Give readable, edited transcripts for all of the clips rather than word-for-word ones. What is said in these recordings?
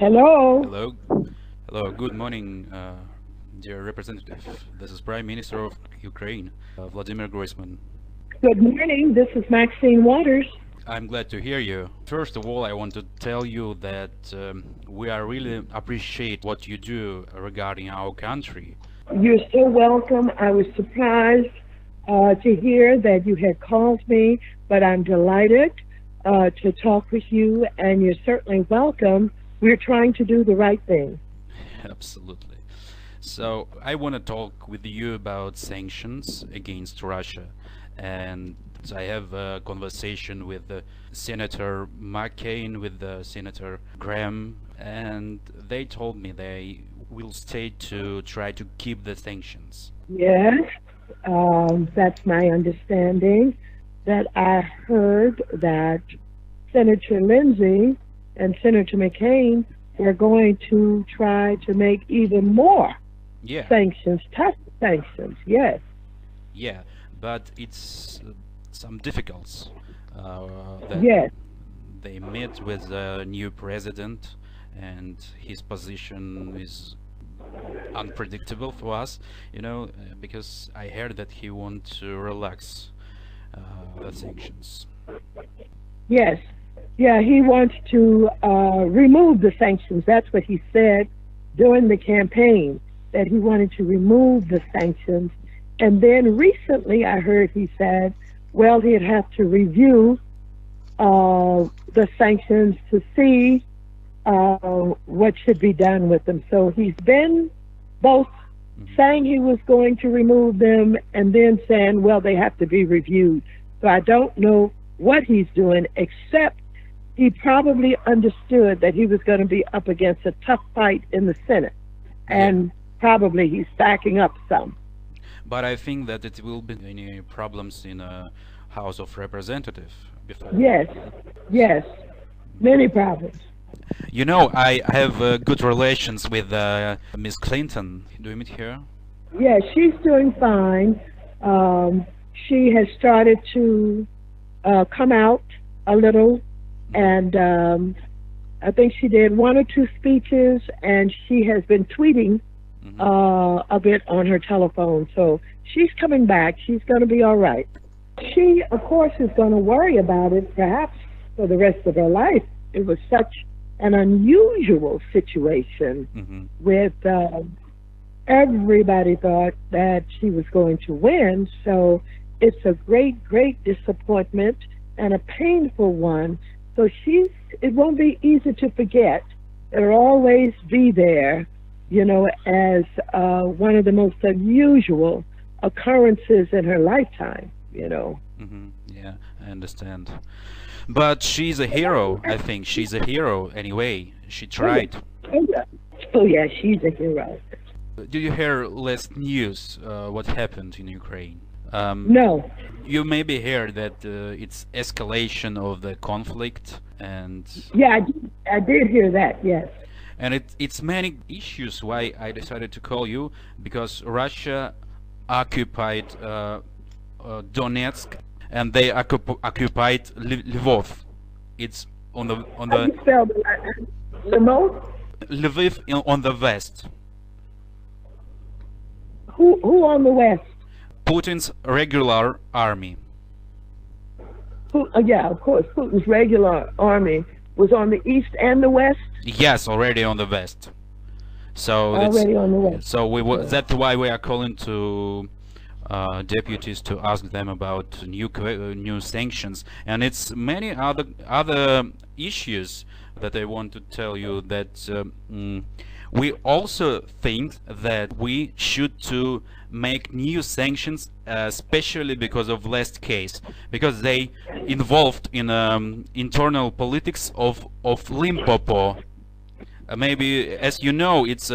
Hello. Hello. Hello. Good morning, dear representative. This is Prime Minister of Ukraine, Vladimir Groisman. Good morning. This is Maxine Waters. I'm glad to hear you. First of all, I want to tell you that we are really appreciate what you do regarding our country. You're so welcome. I was surprised to hear that you had called me, but I'm delighted to talk with you, and you're certainly welcome. We're trying to do the right thing. Absolutely. So I want to talk with you about sanctions against Russia, and I have a conversation with Senator Maxine, with Senator Graham, and they told me they will stay to try to keep the sanctions. Yes, that's my understanding. That I heard that Senator Lindsay and Senator McCain were going to try to make even more Yeah. sanctions, tough sanctions. Yes. Yeah, but it's some difficulties. That Yes. they met with the new president, and his position is unpredictable for us, because I heard that he wants to relax the sanctions. Yes. Yeah, he wants to remove the sanctions. That's what he said during the campaign, that he wanted to remove the sanctions. And then recently I heard he said, well, he'd have to review the sanctions to see what should be done with them. So he's been both saying he was going to remove them and then saying, well, they have to be reviewed. So I don't know what he's doing, except he probably understood that he was going to be up against a tough fight in the Senate, and probably he's backing up some. But I think that it will be any problems in a House of Representatives before. Yes, yes, many problems. I have good relations with Miss Clinton. Do you meet her? Yeah, she's doing fine. She has started to come out a little, and I think she did one or two speeches, and she has been tweeting a bit on her telephone. So she's coming back. She's going to be all right. She, of course, is going to worry about it perhaps for the rest of her life. It was such an unusual situation with everybody thought that she was going to win. So it's a great, great disappointment and a painful one. So it won't be easy to forget. It'll always be there, as one of the most unusual occurrences in her lifetime, Yeah, I understand. But she's a hero, I think. She's a hero anyway. She tried. Oh, yeah, she's a hero. Did you hear last news, what happened in Ukraine? No. You maybe heard that it's escalation of the conflict, and Yeah, I did hear that, yes. and it's many issues why I decided to call you, because Russia occupied Donetsk, and they occupied Lvov. It's on the How do you spell the most? Lviv on the west. Who on the west? Putin's regular army. Yeah, of course. Putin's regular army was on the east and the west. Yes, already on the west. So Already on the west. So that's why we are calling to deputies to ask them about new sanctions, and it's many other issues that I want to tell you. That we also think that we should to make new sanctions, especially because of last case, because they involved in internal politics of Limpopo. Maybe, as you know, it's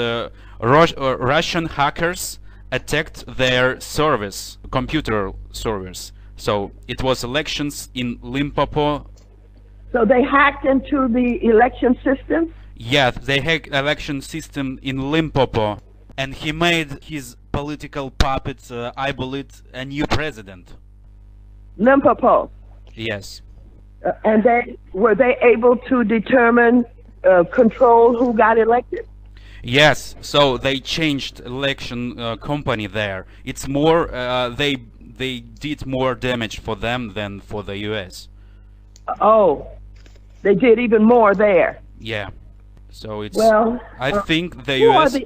Russian hackers attacked their service, computer servers. So it was elections in Limpopo. So they hacked into the election system? Yeah, they hacked election system in Limpopo, and he made his political puppet, I believe, a new president. Limpopo. Yes. And were they able to determine control who got elected? Yes, so they changed election company there. It's more they did more damage for them than for the U.S. Oh, they did even more there. Yeah, so it's. Well, I think the who U.S.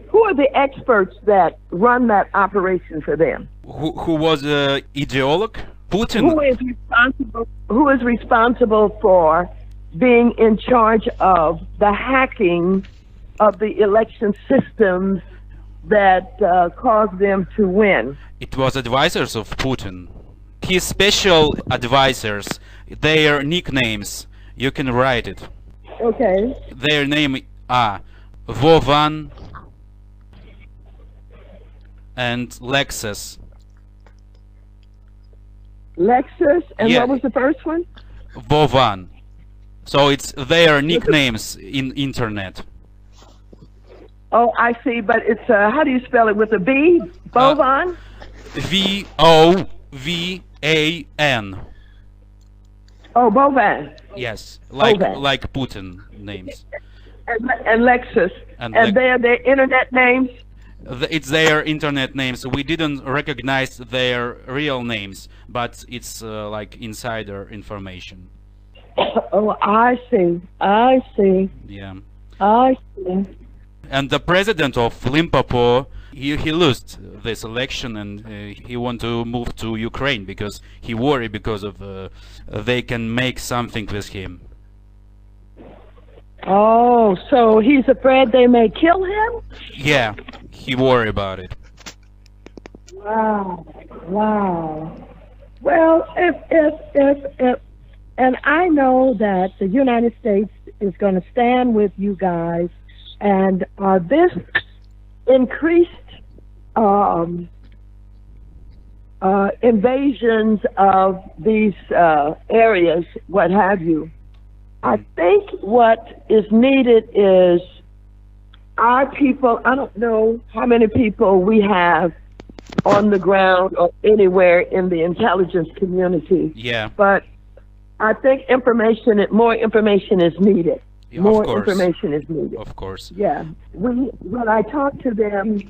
who are the experts that run that operation for them? Who was ideologue? Putin. Who is responsible for being in charge of the hacking of the election systems that caused them to win? It was advisors of Putin. His special advisors, their nicknames, you can write it. Okay. Their name are Vovan and Lexus. Lexus, and Yeah. what was the first one? Vovan. So it's their nicknames in internet. Oh, I see, but it's how do you spell it, with a B? Bovan? Vovan. Oh, Bovan. Yes, like Bovan. like Putin names. And Lexus. And And they're their internet names? It's their internet names. We didn't recognize their real names, but it's like insider information. Oh, I see. I see. Yeah. I see. And the president of Limpopo, he lost this election, and he want to move to Ukraine because he worried because of they can make something with him. Oh, so he's afraid they may kill him? Yeah, he worried about it. Wow. Wow. Well, if and I know that the United States is going to stand with you guys, and this increased invasions of these areas, what have you. I think what is needed is our people. I don't know how many people we have on the ground or anywhere in the intelligence community. Yeah. But I think more information is needed. Yeah, More of course. information is needed. Of course. Yeah. When I talk to them,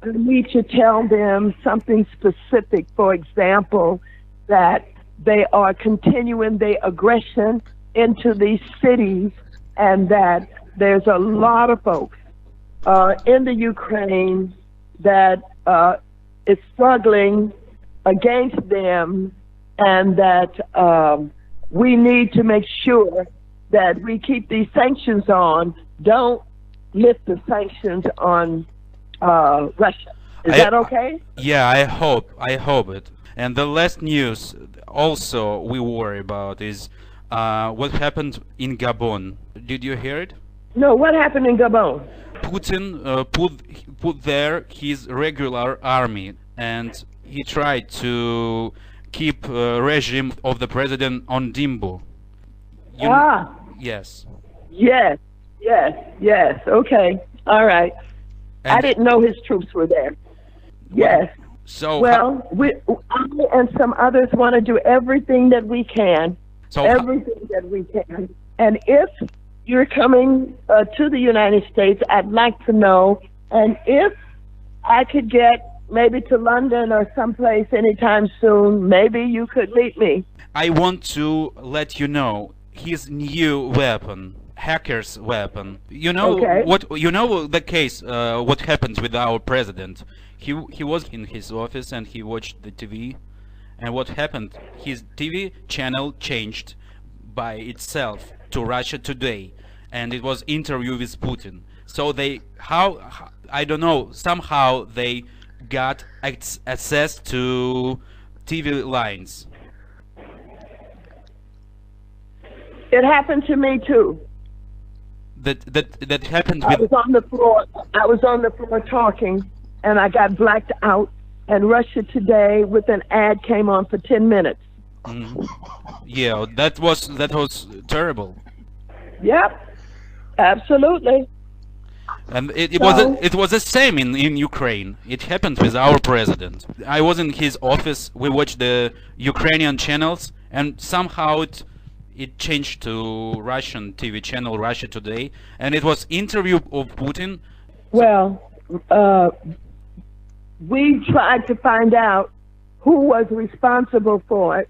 I need to tell them something specific. For example, that they are continuing their aggression into these cities, and that there's a lot of folks in the Ukraine that is struggling against them, and that we need to make sure that we keep these sanctions on. Don't lift the sanctions on Russia. Is that okay? Yeah, I hope it. And the last news also we worry about is what happened in Gabon. Did you hear it? No, what happened in Gabon? Putin put there his regular army, and he tried to keep regime of the president on Dimbu. Yes. Yes. Okay. All right. I And didn't know his troops were there. Yes. so Well, I and some others want to do everything that we can. Everything that we can. And if you're coming to the United States, I'd like to know. And if I could get maybe to London or someplace anytime soon, maybe you could meet me. I want to let you know his new weapon, hacker's weapon. You know Okay. what? You know the case. What happened with our president? He was in his office and he watched the TV, and what happened? His TV channel changed by itself to Russia Today, and it was interview with Putin. So I don't know, somehow they got access to TV lines. It happened to me too. That happened I with. was on the floor. I was on the floor talking, and I got blacked out. And Russia Today with an ad came on for 10 minutes. Yeah, that was terrible. Yep, absolutely. And it So- was the same in Ukraine. It happened with our president. I was in his office. We watched the Ukrainian channels, and somehow it changed to Russian TV channel Russia Today, and it was interview of Putin. Well, we tried to find out who was responsible for it,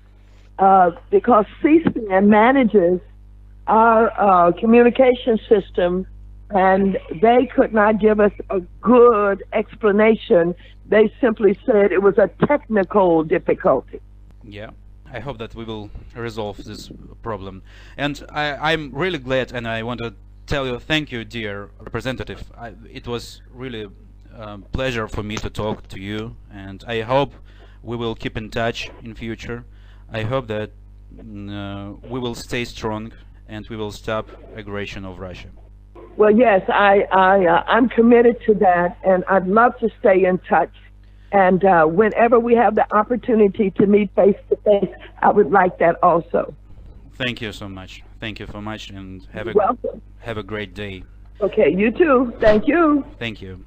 because C-SPAN manages our communication system, and they could not give us a good explanation. They simply said it was a technical difficulty. Yeah, I hope that we will resolve this problem. And I'm really glad, and I want to tell you thank you, dear representative. It was really a pleasure for me to talk to you, and I hope we will keep in touch in future. I hope that we will stay strong and we will stop aggression of Russia. Well, yes, I'm committed to that, and I'd love to stay in touch. And whenever we have the opportunity to meet face to face, I would like that also. Thank you so much. Thank you so much, and have You're welcome. have a great day. Okay, you too. Thank you. Thank you.